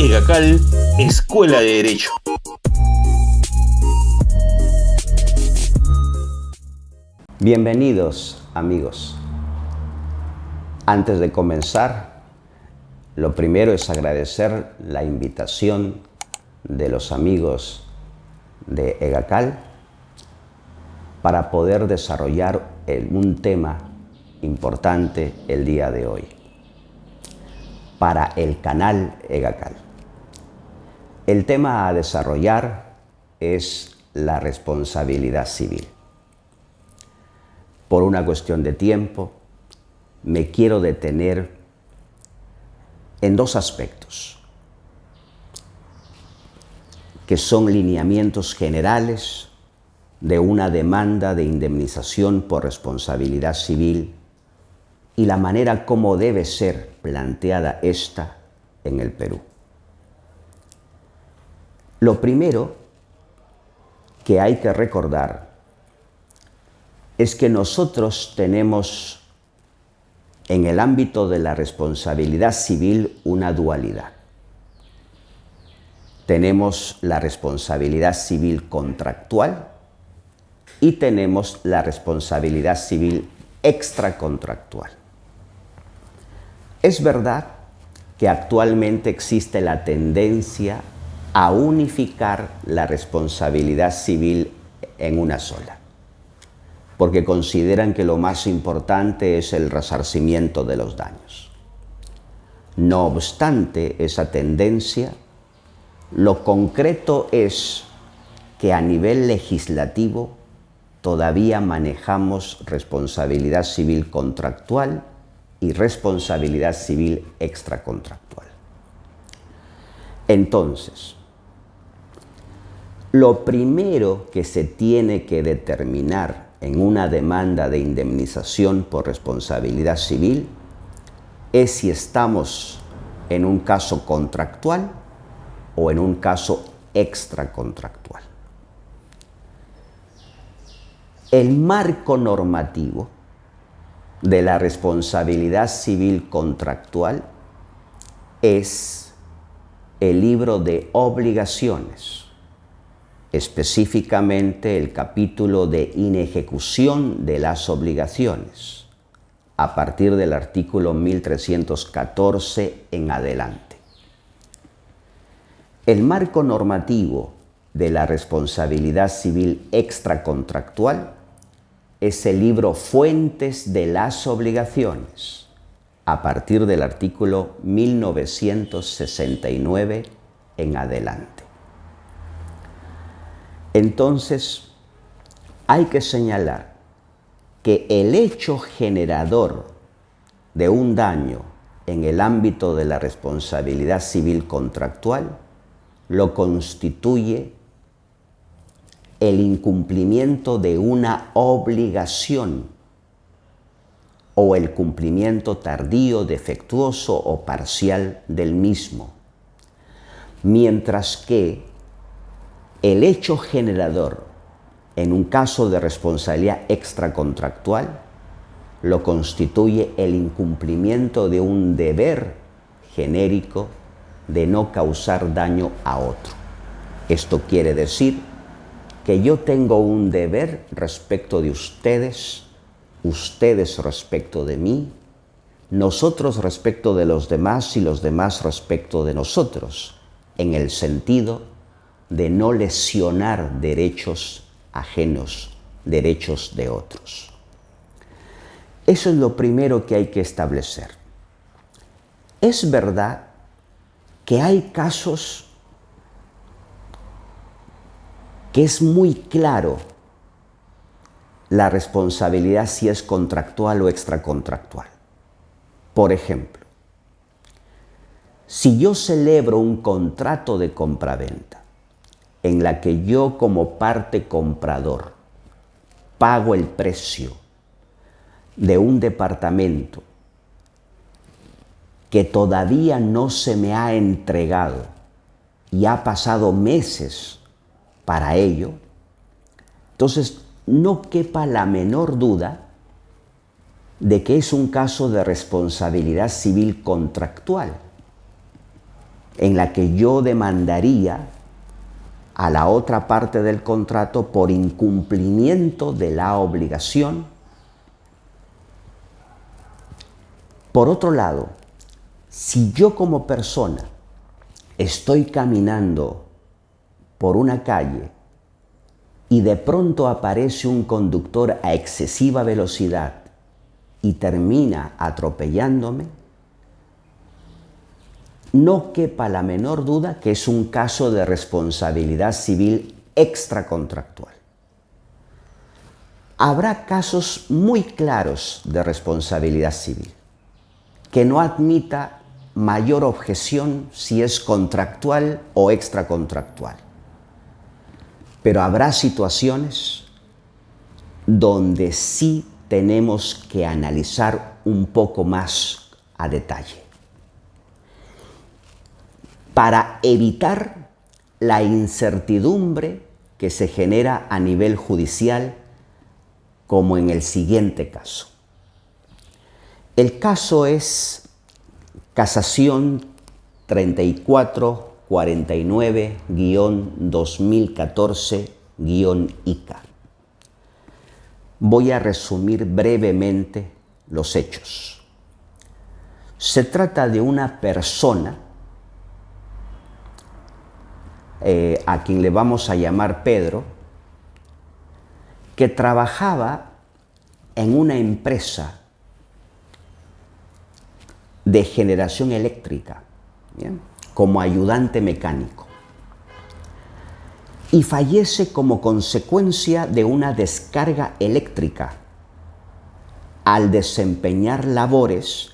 EGACAL, Escuela de Derecho. Bienvenidos, amigos. Antes de comenzar, lo primero es agradecer la invitación de los amigos de EGACAL para poder desarrollar un tema importante el día de hoy para el canal EGACAL. El tema a desarrollar es la responsabilidad civil. Por una cuestión de tiempo, me quiero detener en dos aspectos, que son lineamientos generales de una demanda de indemnización por responsabilidad civil y la manera como debe ser planteada esta en el Perú. Lo primero que hay que recordar es que nosotros tenemos en el ámbito de la responsabilidad civil una dualidad. Tenemos la responsabilidad civil contractual y tenemos la responsabilidad civil extracontractual. Es verdad que actualmente existe la tendencia a unificar la responsabilidad civil en una sola, porque consideran que lo más importante es el resarcimiento de los daños. No obstante esa tendencia, lo concreto es que a nivel legislativo todavía manejamos responsabilidad civil contractual y responsabilidad civil extracontractual. Entonces, lo primero que se tiene que determinar en una demanda de indemnización por responsabilidad civil es si estamos en un caso contractual o en un caso extracontractual. El marco normativo de la responsabilidad civil contractual es el libro de obligaciones, específicamente el capítulo de inejecución de las obligaciones, a partir del artículo 1314 en adelante. El marco normativo de la responsabilidad civil extracontractual es el libro Fuentes de las Obligaciones, a partir del artículo 1969 en adelante. Entonces, hay que señalar que el hecho generador de un daño en el ámbito de la responsabilidad civil contractual lo constituye el incumplimiento de una obligación o el cumplimiento tardío, defectuoso o parcial del mismo, mientras que el hecho generador en un caso de responsabilidad extracontractual lo constituye el incumplimiento de un deber genérico de no causar daño a otro. Esto quiere decir que yo tengo un deber respecto de ustedes, ustedes respecto de mí, nosotros respecto de los demás y los demás respecto de nosotros, en el sentido de no lesionar derechos ajenos, derechos de otros. Eso es lo primero que hay que establecer. Es verdad que hay casos que es muy claro la responsabilidad si es contractual o extracontractual. Por ejemplo, si yo celebro un contrato de compraventa en la que yo como parte comprador pago el precio de un departamento que todavía no se me ha entregado y ha pasado meses para ello, entonces no quepa la menor duda de que es un caso de responsabilidad civil contractual. en la que yo demandaría a la otra parte del contrato por incumplimiento de la obligación. Por otro lado, si yo como persona estoy caminando por una calle y de pronto aparece un conductor a excesiva velocidad y termina atropellándome, no quepa la menor duda que es un caso de responsabilidad civil extracontractual. Habrá casos muy claros de responsabilidad civil que no admita mayor objeción si es contractual o extracontractual. Pero habrá situaciones donde sí tenemos que analizar un poco más a detalle para evitar la incertidumbre que se genera a nivel judicial, como en el siguiente caso. El caso es Casación 3449-2014-ICA. Voy a resumir brevemente los hechos. Se trata de una persona a quien le vamos a llamar Pedro, que trabajaba en una empresa de generación eléctrica, ¿bien?, como ayudante mecánico, y fallece como consecuencia de una descarga eléctrica al desempeñar labores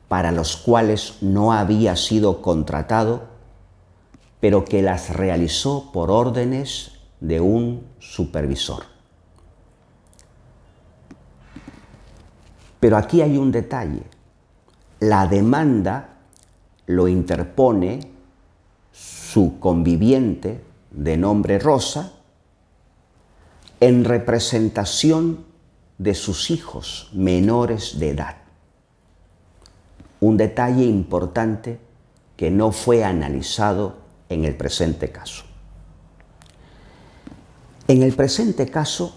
para los cuales no había sido contratado, pero que las realizó por órdenes de un supervisor. Pero aquí hay un detalle. La demanda lo interpone su conviviente de nombre Rosa en representación de sus hijos menores de edad. Un detalle importante que no fue analizado en el presente caso. En el presente caso,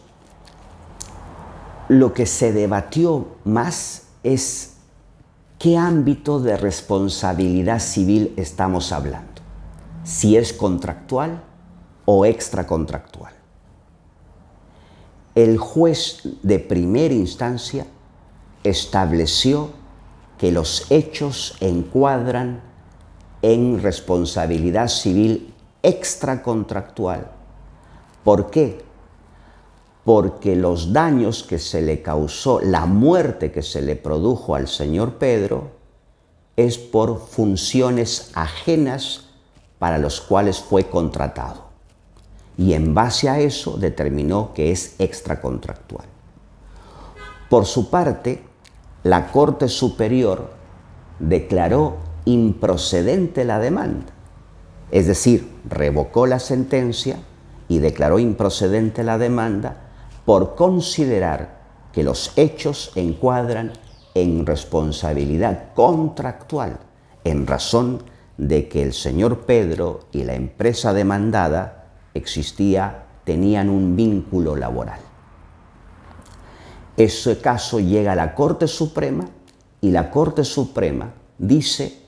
lo que se debatió más es qué ámbito de responsabilidad civil estamos hablando, si es contractual o extracontractual. El juez de primera instancia estableció que los hechos encuadran en responsabilidad civil extracontractual. ¿Por qué? Porque los daños que se le causó, la muerte que se le produjo al señor Pedro, es por funciones ajenas para los cuales fue contratado. Y en base a eso determinó que es extracontractual. Por su parte, la Corte Superior declaró improcedente la demanda, es decir, revocó la sentencia y declaró improcedente la demanda por considerar que los hechos encuadran en responsabilidad contractual, en razón de que el señor Pedro y la empresa demandada tenían un vínculo laboral. Ese caso llega a la Corte Suprema y la Corte Suprema dice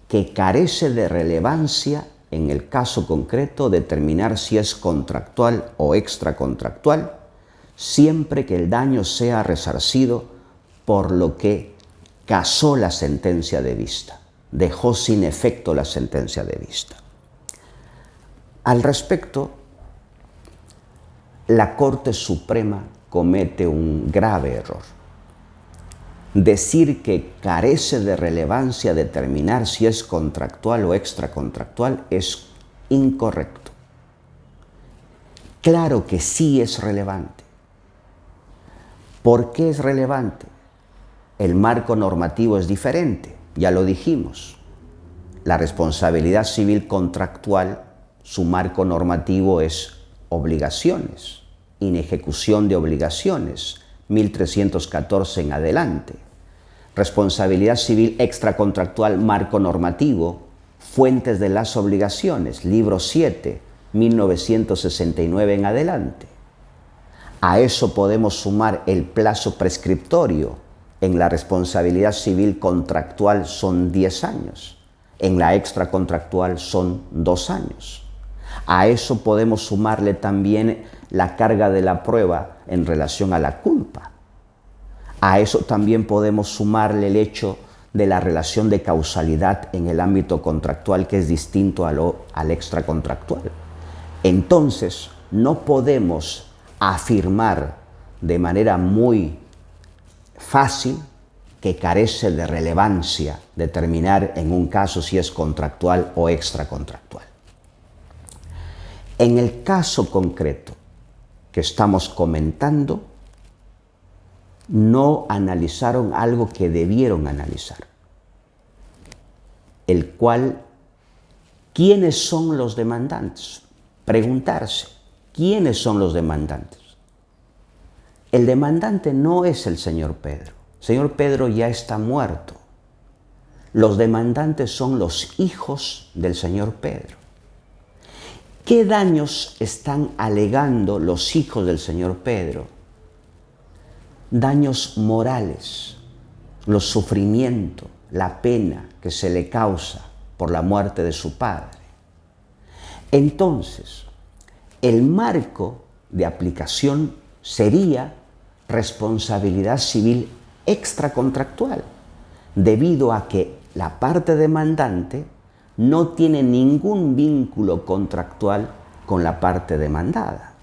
que carece de relevancia en el caso concreto determinar si es contractual o extracontractual, siempre que el daño sea resarcido, por lo que casó la sentencia de vista, dejó sin efecto la sentencia de vista. Al respecto, la Corte Suprema comete un grave error. Decir que carece de relevancia determinar si es contractual o extracontractual es incorrecto. Claro que sí es relevante. ¿Por qué es relevante? El marco normativo es diferente, ya lo dijimos. La responsabilidad civil contractual, su marco normativo es obligaciones, inejecución de obligaciones, 1314 en adelante. Responsabilidad civil extracontractual, marco normativo, Fuentes de las obligaciones, libro 7, 1969 en adelante. A eso podemos sumar el plazo prescriptorio. En la responsabilidad civil contractual son 10 años. En la extracontractual son 2 años. A eso podemos sumarle también la carga de la prueba en relación a la culpa. A eso también podemos sumarle el hecho de la relación de causalidad en el ámbito contractual, que es distinto al extracontractual. Entonces, no podemos afirmar de manera muy fácil que carece de relevancia determinar en un caso si es contractual o extracontractual. En el caso concreto que estamos comentando, no analizaron algo que debieron analizar, el cual, ¿quiénes son los demandantes? Preguntarse, ¿quiénes son los demandantes? El demandante no es el señor Pedro. El señor Pedro ya está muerto. Los demandantes son los hijos del señor Pedro. ¿Qué daños están alegando los hijos del señor Pedro? Daños morales, los sufrimientos, la pena que se le causa por la muerte de su padre. Entonces, el marco de aplicación sería responsabilidad civil extracontractual, debido a que la parte demandante no tiene ningún vínculo contractual con la parte demandada.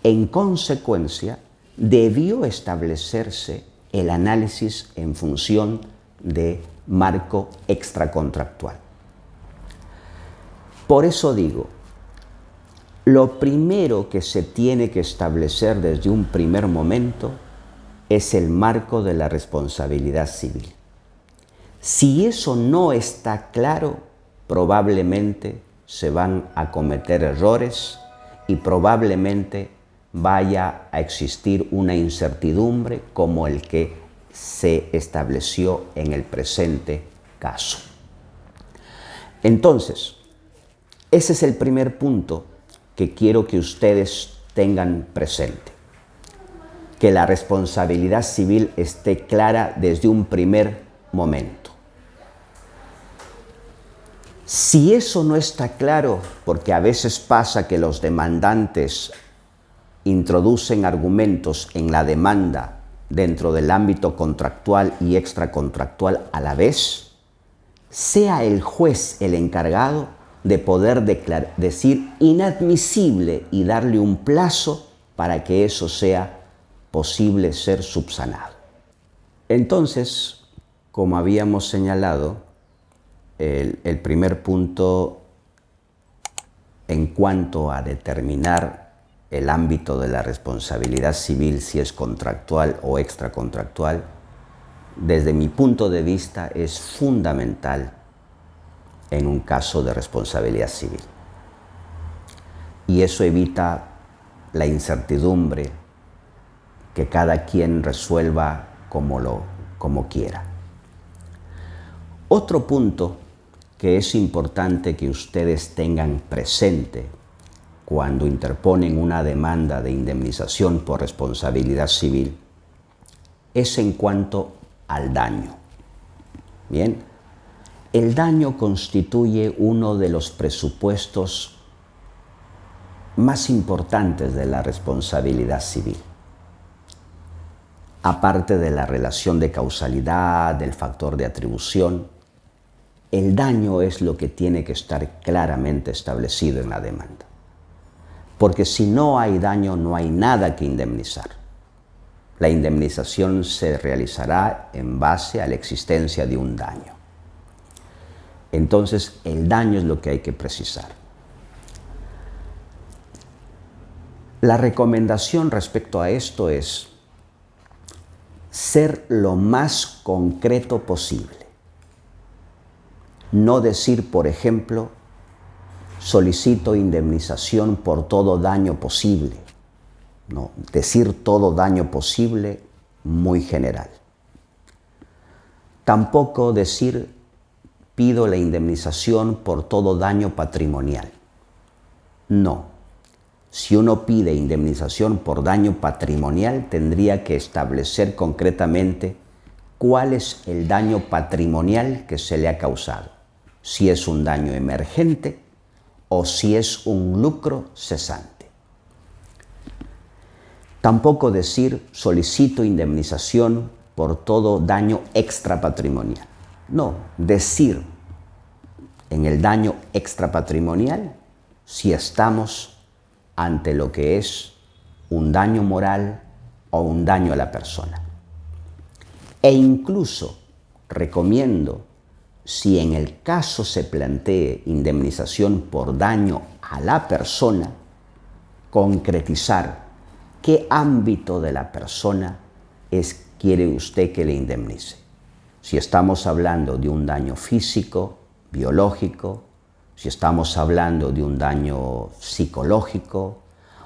En consecuencia, debió establecerse el análisis en función de marco extracontractual. Por eso digo, lo primero que se tiene que establecer desde un primer momento es el marco de la responsabilidad civil. Si eso no está claro, probablemente se van a cometer errores y probablemente vaya a existir una incertidumbre como el que se estableció en el presente caso. Entonces, ese es el primer punto que quiero que ustedes tengan presente. Que la responsabilidad civil esté clara desde un primer momento. Si eso no está claro, porque a veces pasa que los demandantes introducen argumentos en la demanda dentro del ámbito contractual y extracontractual a la vez, sea el juez el encargado de poder decir inadmisible y darle un plazo para que eso sea posible ser subsanado. Entonces, como habíamos señalado, el primer punto en cuanto a determinar el ámbito de la responsabilidad civil, si es contractual o extracontractual, desde mi punto de vista es fundamental en un caso de responsabilidad civil. Y eso evita la incertidumbre, que cada quien resuelva como quiera. Otro punto que es importante que ustedes tengan presente cuando interponen una demanda de indemnización por responsabilidad civil es en cuanto al daño. Bien, el daño constituye uno de los presupuestos más importantes de la responsabilidad civil. Aparte de la relación de causalidad, del factor de atribución, el daño es lo que tiene que estar claramente establecido en la demanda. Porque si no hay daño, no hay nada que indemnizar. La indemnización se realizará en base a la existencia de un daño. Entonces, el daño es lo que hay que precisar. La recomendación respecto a esto es ser lo más concreto posible. No decir, por ejemplo, solicito indemnización por todo daño posible. No, decir todo daño posible, muy general. Tampoco decir pido la indemnización por todo daño patrimonial. No. Si uno pide indemnización por daño patrimonial, tendría que establecer concretamente cuál es el daño patrimonial que se le ha causado. Si es un daño emergente o si es un lucro cesante. Tampoco decir solicito indemnización por todo daño extrapatrimonial. No, decir en el daño extrapatrimonial si estamos ante lo que es un daño moral o un daño a la persona. E incluso recomiendo, si en el caso se plantee indemnización por daño a la persona, concretizar qué ámbito de la persona quiere usted que le indemnice. Si estamos hablando de un daño físico, biológico, si estamos hablando de un daño psicológico,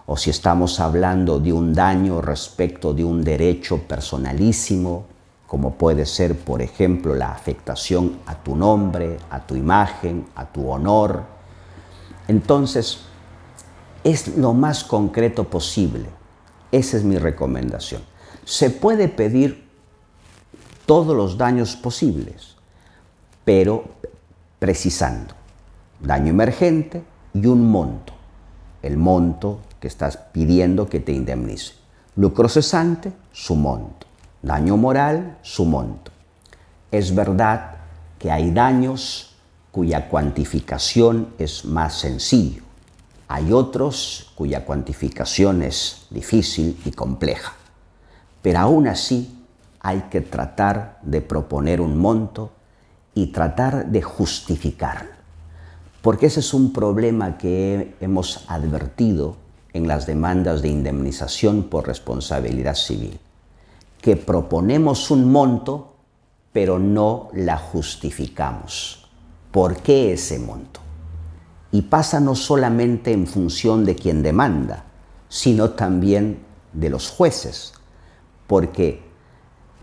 o si estamos hablando de un daño respecto de un derecho personalísimo, como puede ser, por ejemplo, la afectación a tu nombre, a tu imagen, a tu honor. Entonces, es lo más concreto posible. Esa es mi recomendación. Se puede pedir todos los daños posibles, pero precisando daño emergente y un monto. El monto que estás pidiendo que te indemnice. Lucro cesante, su monto. Daño moral, su monto. Es verdad que hay daños cuya cuantificación es más sencillo. Hay otros cuya cuantificación es difícil y compleja. Pero aún así hay que tratar de proponer un monto y tratar de justificarlo. Porque ese es un problema que hemos advertido en las demandas de indemnización por responsabilidad civil. Que proponemos un monto, pero no la justificamos. ¿Por qué ese monto? Y pasa no solamente en función de quien demanda, sino también de los jueces. Porque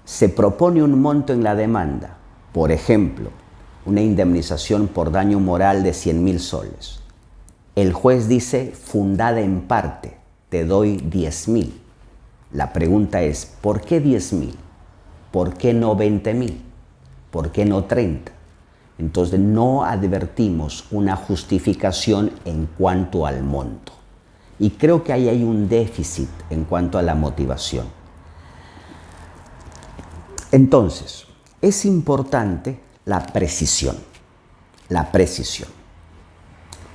se propone un monto en la demanda, por ejemplo, una indemnización por daño moral de 100.000 soles. El juez dice, fundada en parte, te doy 10.000. La pregunta es, ¿por qué 10.000? ¿Por qué no 20.000? ¿Por qué no 30? Entonces no advertimos una justificación en cuanto al monto. Y creo que ahí hay un déficit en cuanto a la motivación. Entonces, es importante la precisión. La precisión.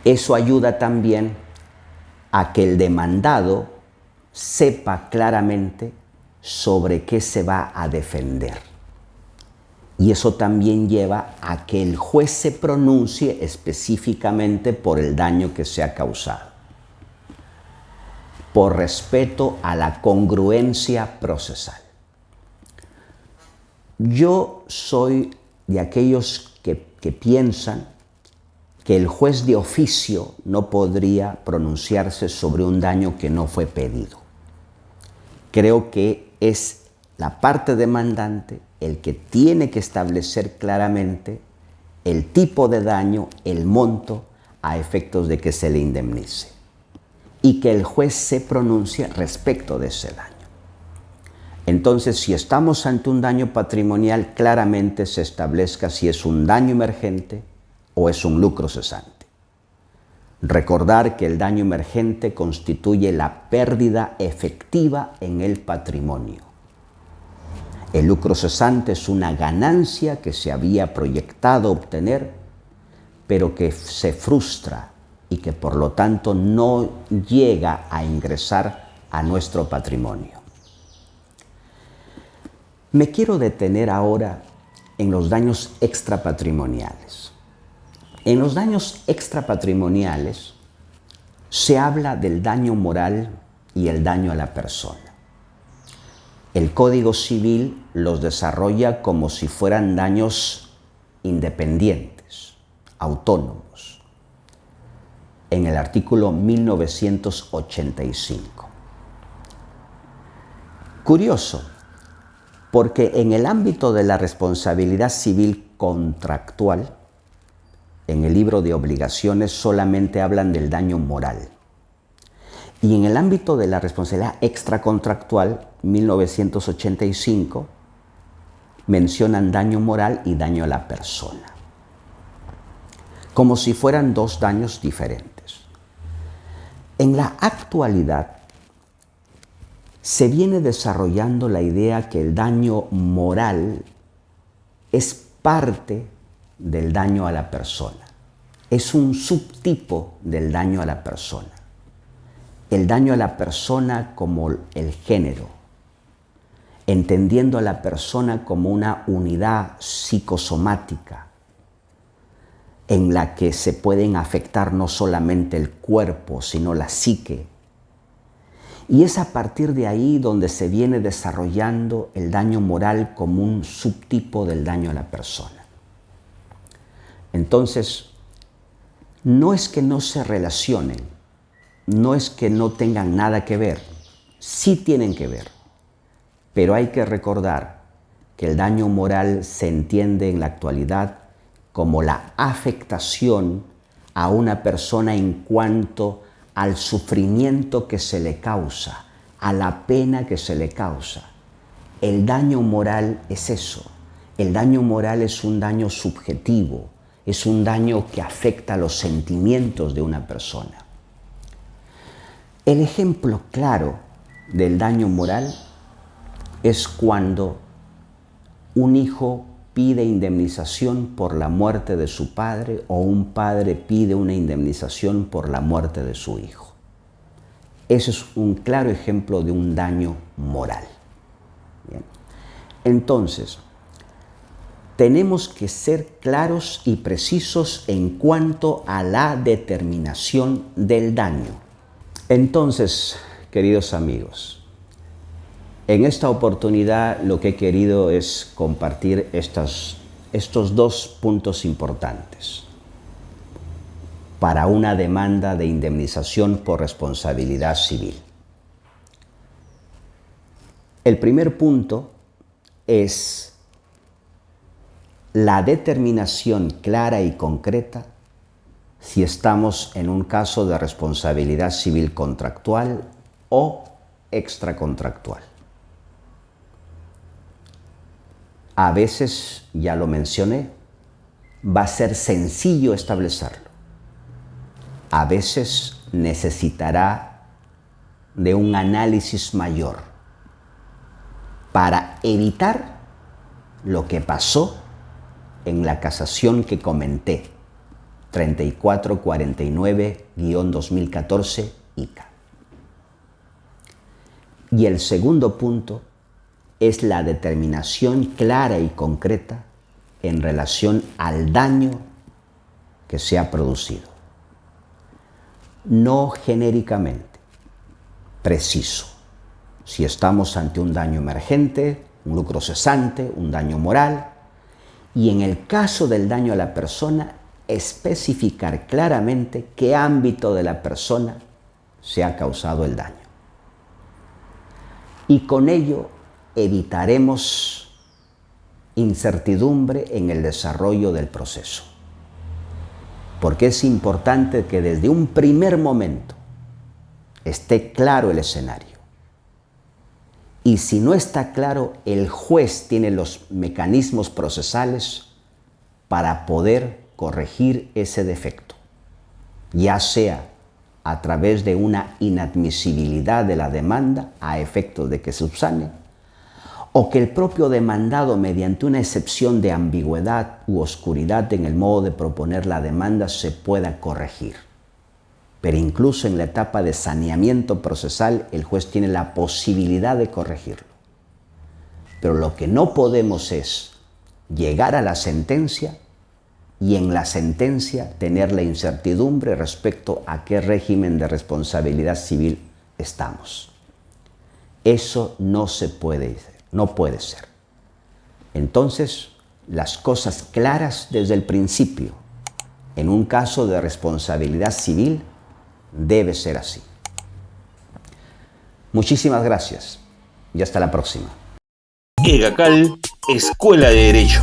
Eso ayuda también a que el demandado sepa claramente sobre qué se va a defender. Y eso también lleva a que el juez se pronuncie específicamente por el daño que se ha causado, por respeto a la congruencia procesal. Yo soy de aquellos que piensan que el juez de oficio no podría pronunciarse sobre un daño que no fue pedido. Creo que es la parte demandante el que tiene que establecer claramente el tipo de daño, el monto, a efectos de que se le indemnice. Y que el juez se pronuncie respecto de ese daño. Entonces, si estamos ante un daño patrimonial, claramente se establezca si es un daño emergente o es un lucro cesante. Recordar que el daño emergente constituye la pérdida efectiva en el patrimonio. El lucro cesante es una ganancia que se había proyectado obtener, pero que se frustra y que por lo tanto no llega a ingresar a nuestro patrimonio. Me quiero detener ahora en los daños extrapatrimoniales. En los daños extrapatrimoniales se habla del daño moral y el daño a la persona. El Código Civil los desarrolla como si fueran daños independientes, autónomos, en el artículo 1985. Curioso, porque en el ámbito de la responsabilidad civil contractual en el libro de obligaciones solamente hablan del daño moral. Y en el ámbito de la responsabilidad extracontractual, 1985, mencionan daño moral y daño a la persona, como si fueran dos daños diferentes. En la actualidad, se viene desarrollando la idea que el daño moral es parte del daño a la persona. Es un subtipo del daño a la persona. El daño a la persona como el género, entendiendo a la persona como una unidad psicosomática en la que se pueden afectar no solamente el cuerpo, sino la psique. Y es a partir de ahí donde se viene desarrollando el daño moral como un subtipo del daño a la persona. Entonces, no es que no se relacionen, no es que no tengan nada que ver, sí tienen que ver, pero hay que recordar que el daño moral se entiende en la actualidad como la afectación a una persona en cuanto al sufrimiento que se le causa, a la pena que se le causa. El daño moral es eso. El daño moral es un daño subjetivo, es un daño que afecta los sentimientos de una persona. El ejemplo claro del daño moral es cuando un hijo pide indemnización por la muerte de su padre o un padre pide una indemnización por la muerte de su hijo. Ese es un claro ejemplo de un daño moral. Bien. Entonces, tenemos que ser claros y precisos en cuanto a la determinación del daño. Entonces, queridos amigos, en esta oportunidad lo que he querido es compartir estos dos puntos importantes para una demanda de indemnización por responsabilidad civil. El primer punto es la determinación clara y concreta si estamos en un caso de responsabilidad civil contractual o extracontractual. A veces, ya lo mencioné, va a ser sencillo establecerlo. A veces necesitará de un análisis mayor para evitar lo que pasó en la casación que comenté, 3449-2014 ICA. Y el segundo punto es la determinación clara y concreta en relación al daño que se ha producido. No genéricamente, preciso. Si estamos ante un daño emergente, un lucro cesante, un daño moral, y en el caso del daño a la persona, especificar claramente qué ámbito de la persona se ha causado el daño. Y con ello evitaremos incertidumbre en el desarrollo del proceso. Porque es importante que desde un primer momento esté claro el escenario. Y si no está claro, el juez tiene los mecanismos procesales para poder corregir ese defecto, ya sea a través de una inadmisibilidad de la demanda a efectos de que se subsane, o que el propio demandado, mediante una excepción de ambigüedad u oscuridad en el modo de proponer la demanda, se pueda corregir. Pero incluso en la etapa de saneamiento procesal, el juez tiene la posibilidad de corregirlo. Pero lo que no podemos es llegar a la sentencia y en la sentencia tener la incertidumbre respecto a qué régimen de responsabilidad civil estamos. Eso no se puede hacer. No puede ser. Entonces, las cosas claras desde el principio, en un caso de responsabilidad civil, debe ser así. Muchísimas gracias y hasta la próxima. EGACAL, Escuela de Derecho.